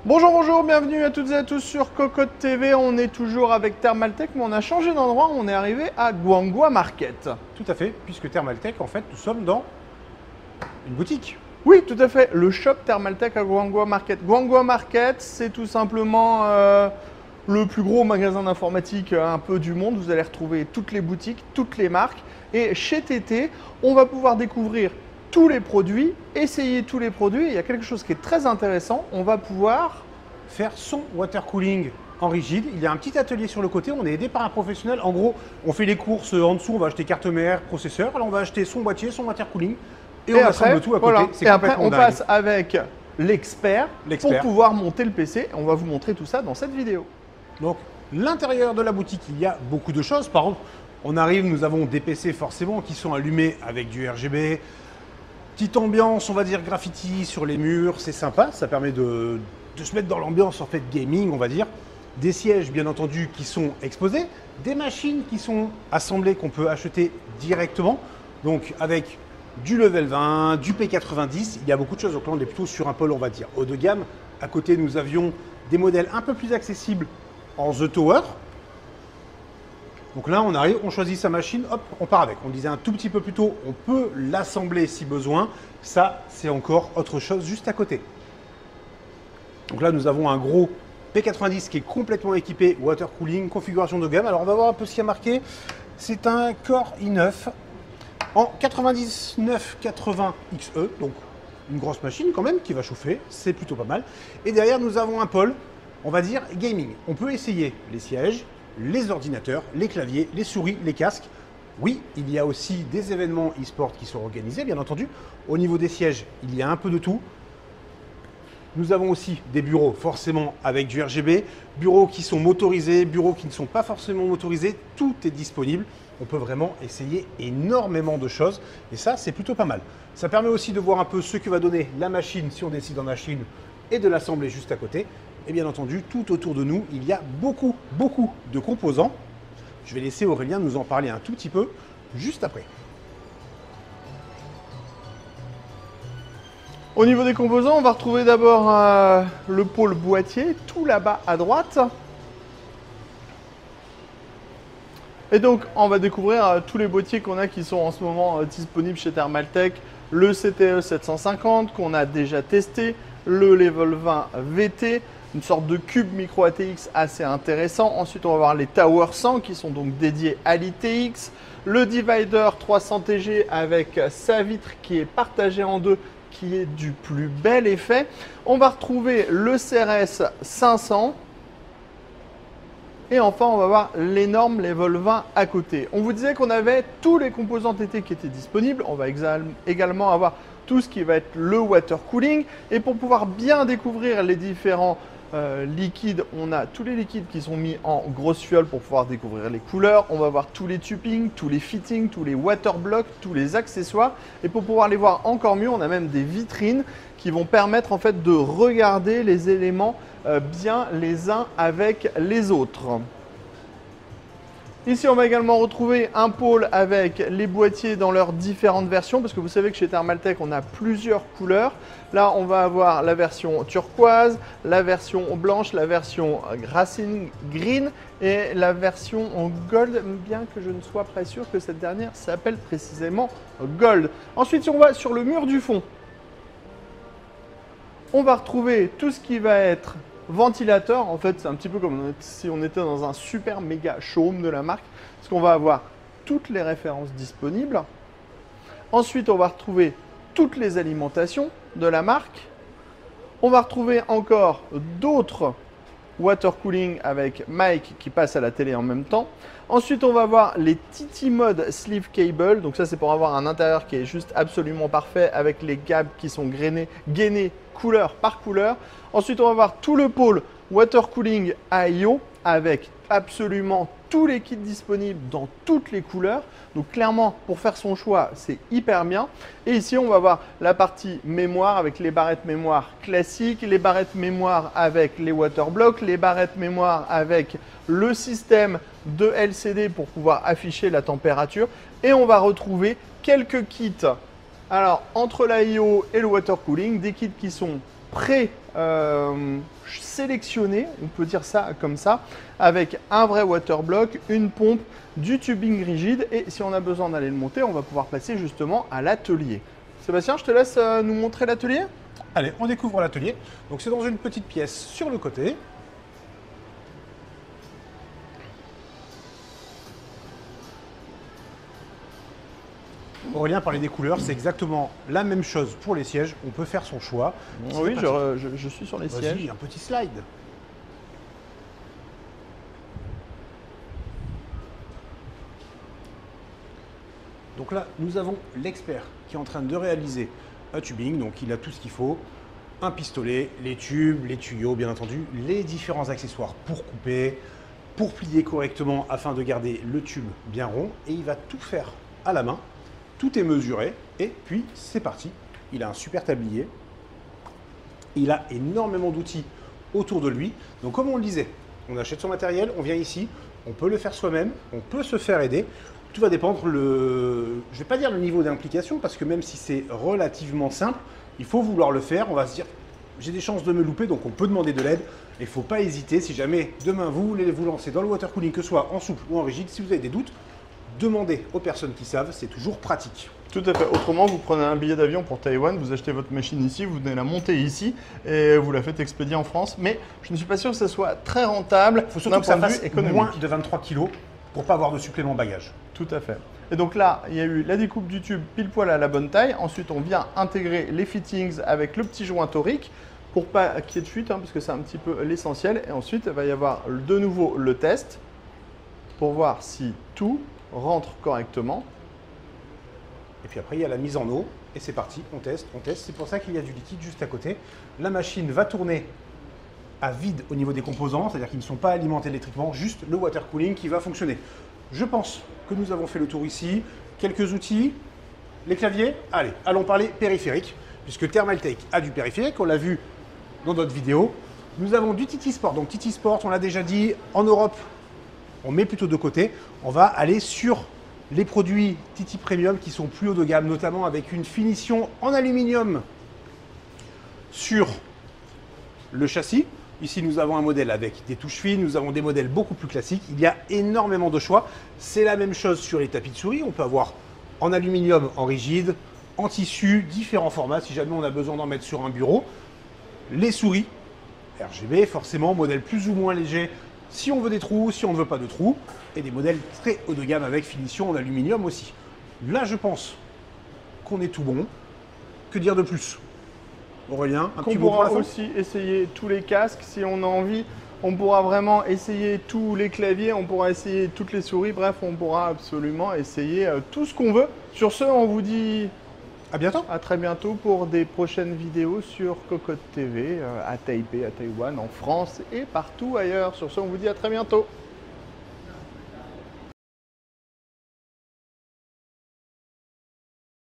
Bonjour, bonjour, bienvenue à toutes et à tous sur Cocotte TV. On est toujours avec Thermaltake, mais on a changé d'endroit. On est arrivé à Guangua Market. Tout à fait, puisque Thermaltake, en fait, nous sommes dans une boutique. Oui, tout à fait, le shop Thermaltake à Guangua Market. Guangua Market, c'est tout simplement le plus gros magasin d'informatique un peu du monde. Vous allez retrouver toutes les boutiques, toutes les marques. Et chez TT, on va pouvoir découvrir tous les produits, essayer tous les produits. Il y a quelque chose qui est très intéressant. On va pouvoir Faire son water cooling en rigide. Il y a un petit atelier sur le côté, on est aidé par un professionnel. En gros, on fait les courses en dessous, on va acheter carte mère, processeur, alors on va acheter son boîtier, son water cooling, et on assemble tout à côté. Voilà. C'est Et après, complètement on dingue. passe avec l'expert pour L'expert. pouvoir monter le PC. On va vous montrer tout ça dans cette vidéo. Donc, l'intérieur de la boutique, il y a beaucoup de choses. Par contre, on arrive, nous avons des PC forcément qui sont allumés avec du RGB. Petite ambiance, on va dire graffiti sur les murs, c'est sympa, ça permet de se mettre dans l'ambiance en fait gaming, on va dire. Des sièges bien entendu qui sont exposés, des machines qui sont assemblées qu'on peut acheter directement. Donc avec du level 20, du P90, il y a beaucoup de choses. Donc là on est plutôt sur un pôle on va dire haut de gamme. À côté nous avions des modèles un peu plus accessibles en The Tower. Donc là, on arrive, on choisit sa machine, hop, on part avec. On disait un tout petit peu plus tôt, on peut l'assembler si besoin. Ça, c'est encore autre chose juste à côté. Donc là, nous avons un gros P90 qui est complètement équipé, water cooling, configuration de gamme. Alors, on va voir un peu ce qu'il y a marqué. C'est un Core i9 en 9980XE, donc une grosse machine quand même qui va chauffer, c'est plutôt pas mal. Et derrière, nous avons un pôle, on va dire gaming. On peut essayer les sièges, les ordinateurs, les claviers, les souris, les casques. Oui, il y a aussi des événements e-sport qui sont organisés, bien entendu. Au niveau des sièges, il y a un peu de tout. Nous avons aussi des bureaux, forcément, avec du RGB, bureaux qui sont motorisés, bureaux qui ne sont pas forcément motorisés. Tout est disponible. On peut vraiment essayer énormément de choses. Et ça, c'est plutôt pas mal. Ça permet aussi de voir un peu ce que va donner la machine si on décide d'en acheter une et de l'assembler juste à côté. Et bien entendu, tout autour de nous, il y a beaucoup de composants. Je vais laisser Aurélien nous en parler un tout petit peu juste après. Au niveau des composants, on va retrouver d'abord le pôle boîtier, tout là-bas à droite. Et donc, on va découvrir tous les boîtiers qu'on a qui sont en ce moment disponibles chez Thermaltake. Le CTE 750 qu'on a déjà testé, le Level 20 VT, une sorte de cube micro ATX assez intéressant. Ensuite, on va voir les Tower 100 qui sont donc dédiés à l'ITX. Le Divider 300 TG avec sa vitre qui est partagée en deux, qui est du plus bel effet. On va retrouver le CRS 500. Et enfin, on va voir l'énorme Level 20 à côté. On vous disait qu'on avait tous les composants TT qui étaient disponibles. On va également avoir tout ce qui va être le water cooling. Et pour pouvoir bien découvrir les différents liquides, on a tous les liquides qui sont mis en grosse fiole pour pouvoir découvrir les couleurs. On va voir tous les tubings, tous les fittings, tous les water blocks, tous les accessoires. Et pour pouvoir les voir encore mieux, on a même des vitrines qui vont permettre en fait de regarder les éléments bien les uns avec les autres. Ici, on va également retrouver un pôle avec les boîtiers dans leurs différentes versions, parce que vous savez que chez Thermaltake, on a plusieurs couleurs. Là, on va avoir la version turquoise, la version blanche, la version racine green et la version en gold, bien que je ne sois pas sûr que cette dernière s'appelle précisément gold. Ensuite, si on va sur le mur du fond, on va retrouver tout ce qui va être ventilateur. En fait, c'est un petit peu comme si on était dans un super méga showroom de la marque, parce qu'on va avoir toutes les références disponibles. Ensuite, on va retrouver toutes les alimentations de la marque. On va retrouver encore d'autres water cooling avec Mike qui passe à la télé en même temps. Ensuite, on va voir les TT Mode Sleeve Cable. Donc ça, c'est pour avoir un intérieur qui est juste absolument parfait avec les gaps qui sont gainés couleur par couleur. Ensuite, on va voir tout le pôle water cooling AIO avec absolument tous les kits disponibles dans toutes les couleurs. Donc clairement, pour faire son choix, c'est hyper bien. Et ici, on va voir la partie mémoire avec les barrettes mémoire classiques, les barrettes mémoire avec les water blocks, les barrettes mémoire avec le système de LCD pour pouvoir afficher la température. Et on va retrouver quelques kits. Alors, entre l'AIO et le water cooling, des kits qui sont sélectionné, on peut dire ça comme ça, avec un vrai waterblock, une pompe, du tubing rigide. Et si on a besoin d'aller le monter, on va pouvoir passer justement à l'atelier. Sébastien, je te laisse nous montrer l'atelier. Allez, on découvre l'atelier. Donc c'est dans une petite pièce sur le côté. Aurélien parlait des couleurs, c'est exactement la même chose pour les sièges. On peut faire son choix. Oui, je suis sur les sièges. Vas-y, un petit slide. Donc là, nous avons l'expert qui est en train de réaliser un tubing. Donc il a tout ce qu'il faut. Un pistolet, les tubes, les tuyaux, bien entendu, les différents accessoires pour couper, pour plier correctement afin de garder le tube bien rond. Et il va tout faire à la main. Tout est mesuré et puis c'est parti. Il a un super tablier. Il a énormément d'outils autour de lui. Donc comme on le disait, on achète son matériel, on vient ici, on peut le faire soi-même, on peut se faire aider. Tout va dépendre, je ne vais pas dire le niveau d'implication parce que même si c'est relativement simple, il faut vouloir le faire. On va se dire, j'ai des chances de me louper, donc on peut demander de l'aide. Il ne faut pas hésiter, si jamais demain vous voulez vous lancer dans le water cooling, que ce soit en souple ou en rigide, si vous avez des doutes, demandez aux personnes qui savent, c'est toujours pratique. Tout à fait. Autrement, vous prenez un billet d'avion pour Taïwan, vous achetez votre machine ici, vous venez la monter ici et vous la faites expédier en France. Mais je ne suis pas sûr que ça soit très rentable. Il faut surtout que ça fasse moins de 23 kg pour ne pas avoir de supplément bagage. Tout à fait. Et donc là, il y a eu la découpe du tube pile poil à la bonne taille. Ensuite, on vient intégrer les fittings avec le petit joint torique pour pas qu'il y ait de fuite, parce que c'est un petit peu l'essentiel. Et ensuite, il va y avoir de nouveau le test pour voir si tout rentre correctement. Et puis après, il y a la mise en eau et c'est parti, on teste, on teste. C'est pour ça qu'il y a du liquide juste à côté. La machine va tourner à vide au niveau des composants, c'est-à-dire qu'ils ne sont pas alimentés électriquement, juste le water cooling qui va fonctionner. Je pense que nous avons fait le tour ici. Quelques outils, les claviers. Allez, allons parler périphérique, puisque Thermaltake a du périphérique, on l'a vu dans notre vidéo. Nous avons du TT Sport. Donc TT Sport, on l'a déjà dit, en Europe, on met plutôt de côté. On va aller sur les produits TT Premium qui sont plus haut de gamme, notamment avec une finition en aluminium sur le châssis. Ici, nous avons un modèle avec des touches fines, nous avons des modèles beaucoup plus classiques. Il y a énormément de choix. C'est la même chose sur les tapis de souris. On peut avoir en aluminium, en rigide, en tissu, différents formats si jamais on a besoin d'en mettre sur un bureau. Les souris RGB, forcément, modèle plus ou moins léger si on veut des trous, si on ne veut pas de trous. Et des modèles très haut de gamme avec finition en aluminium aussi. Là, je pense qu'on est tout bon. Que dire de plus ? Aurélien, un petit mot pour la fin ? On pourra aussi essayer tous les casques si on a envie. On pourra vraiment essayer tous les claviers, on pourra essayer toutes les souris. Bref, on pourra absolument essayer tout ce qu'on veut. Sur ce, on vous dit à bientôt. À très bientôt pour des prochaines vidéos sur Cocotte TV à Taipei, à Taïwan, en France et partout ailleurs. Sur ce, on vous dit à très bientôt.